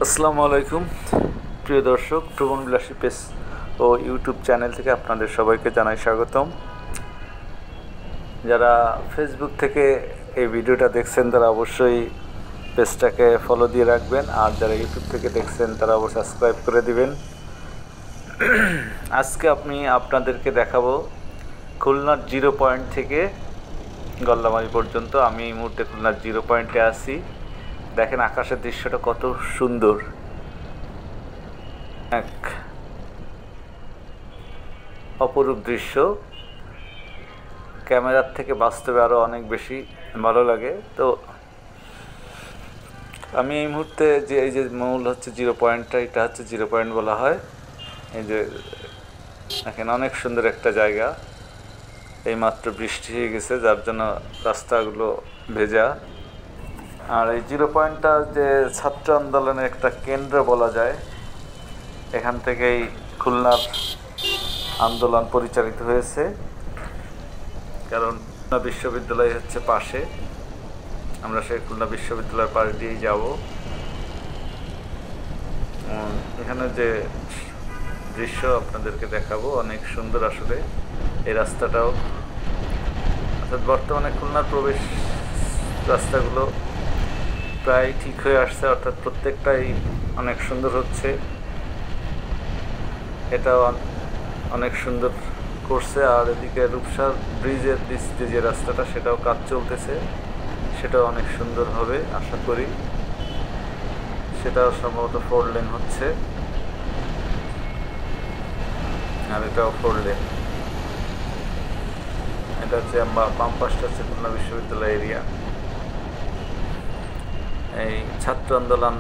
আসসালামু আলাইকুম প্রিয় দর্শক, ভ্রমণ বিলাসী পেজ ও ইউটিউব চ্যানেল থেকে আপনাদের সবাইকে জানাই স্বাগতম। যারা ফেসবুক থেকে এই ভিডিওটা দেখছেন তারা অবশ্যই পেজটাকে ফলো দিয়ে রাখবেন, আর যারা ইউটিউব থেকে দেখছেন তারা অবশ্যই সাবস্ক্রাইব করে দিবেন। আজকে আমি আপনাদেরকে দেখাবো খুলনার জিরো পয়েন্ট থেকে গল্লামারী পর্যন্ত। আমি এই মুহূর্তে খুলনার জিরো পয়েন্টে আছি। দেখেন আকাশের দৃশ্যটা কত সুন্দর, এক অপরূপ দৃশ্য। ক্যামেরার থেকে বাস্তবে আরও অনেক বেশি ভালো লাগে। তো আমি এই মুহূর্তে এই যে মূল হচ্ছে জিরো পয়েন্টটা, এটা হচ্ছে জিরো পয়েন্ট বলা হয়। এই যে দেখেন অনেক সুন্দর একটা জায়গা। এইমাত্র বৃষ্টি হয়ে গেছে, যার জন্য রাস্তাগুলো ভেজা। আর এই জিরো পয়েন্টটা যে ছাত্র আন্দোলনের একটা কেন্দ্র বলা যায়। এখান থেকেই খুলনার আন্দোলন পরিচালিত হয়েছে, কারণ খুলনা বিশ্ববিদ্যালয় হচ্ছে পাশে। আমরা সেই খুলনা বিশ্ববিদ্যালয়ের পাশ দিয়েই যাব। এখানে যে দৃশ্য আপনাদেরকে দেখাবো অনেক সুন্দর আসলে। এই রাস্তাটাও অর্থাৎ বর্তমানে খুলনার প্রবেশ রাস্তাগুলো প্রায় ঠিক হয়ে আসছে, অর্থাৎ প্রত্যেকটাই অনেক সুন্দর হচ্ছে। এটাও অনেক সুন্দর করছে। আর এদিকে রূপসার ব্রিজের দিকে যে রাস্তাটা, সেটাও কাজ চলতেছে, সেটাও অনেক সুন্দর হবে আশা করি। সেটাও সম্ভবত 4 লেন হচ্ছে, আর এটাও 4 লেন। এটা হচ্ছে বাম পাশটা হচ্ছে খুলনা বিশ্ববিদ্যালয় এরিয়া। এই ছাত্র আন্দোলন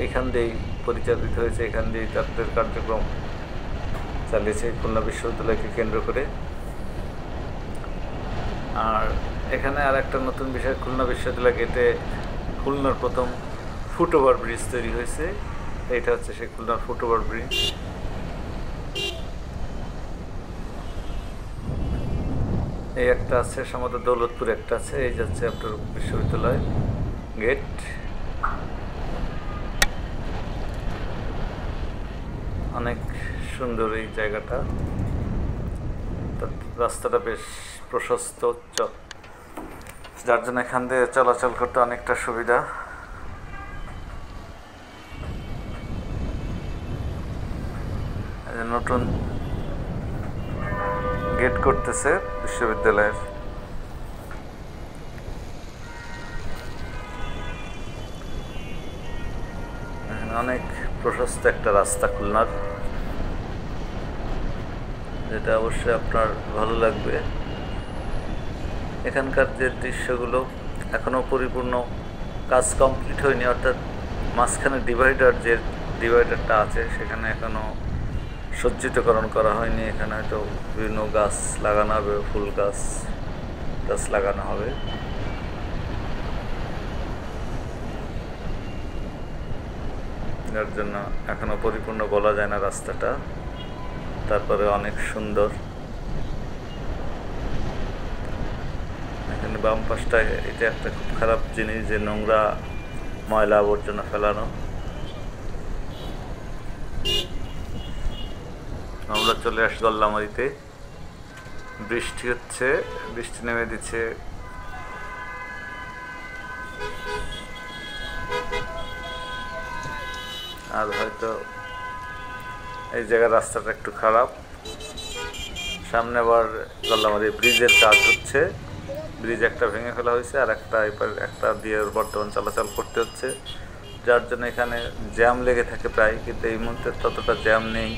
এইখান দিয়েই পরিচালিত হয়েছে, এখান দিয়েই তাদের কার্যক্রম চালিয়েছে খুলনা বিশ্ববিদ্যালয়কে কেন্দ্র করে। আর এখানে আর একটা নতুন বিষয়, খুলনা বিশ্ববিদ্যালয় গেটে খুলনার প্রথম ফুটওভার ব্রিজ তৈরি হয়েছে। এইটা হচ্ছে সেই খুলনার ফুটওভার ব্রিজ। এই একটা আছে সম্ভবত দৌলতপুর, একটা আছে। এই যাচ্ছে আপনার বিশ্ববিদ্যালয় গেট। অনেক সুন্দর এই জায়গাটা, রাস্তাটা বেশ প্রশস্ত, যার জন্য এখান দিয়ে চলাচল করতে অনেকটা সুবিধা। নতুন গেট করতেছে বিশ্ববিদ্যালয়ের। অনেক প্রশস্ত একটা রাস্তা খুলনার, যেটা অবশ্যই আপনার ভালো লাগবে। এখানকার যে দৃশ্যগুলো এখনও পরিপূর্ণ কাজ কমপ্লিট হয়নি, অর্থাৎ মাঝখানে ডিভাইডারটা আছে সেখানে এখনও সজ্জিতকরণ করা হয়নি। এখানে হয়তো বিভিন্ন গাছ লাগানো হবে, ফুল গাছ লাগানো হবে। যার জন্য এখনও পরিপূর্ণ বলা যায় না রাস্তাটা, তারপরে অনেক সুন্দর। এখানে বাম পাশটায় এটা একটা খুব খারাপ জিনিস, যে নোংরা ময়লা আবর্জনা ফেলানো। আমরা চলে আসি গল্লামারীতে। বৃষ্টি হচ্ছে, বৃষ্টি নেমে দিচ্ছে। আর হয়তো এই জায়গার রাস্তাটা একটু খারাপ। সামনে আবার গল্লামারী ব্রিজের কাজ হচ্ছে। ব্রিজ একটা ভেঙে ফেলা হয়েছে, আর একটা দিয়ে বর্তমান চলাচল করতে হচ্ছে, যার জন্য এখানে জ্যাম লেগে থাকে প্রায়। কিন্তু এই মুহূর্তে ততটা জ্যাম নেই,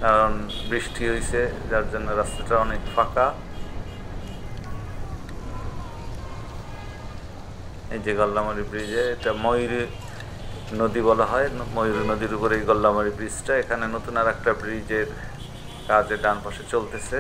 কারণ বৃষ্টি হয়েছে, যার জন্য রাস্তাটা অনেক ফাঁকা। এই যে গল্লামারী ব্রিজে, এটা ময়ূরী নদী বলা হয়, ময়ূরী নদীর উপরে এই গল্লামারী ব্রিজটা। এখানে নতুন আর একটা ব্রিজের কাজে ডান পাশে চলতেছে।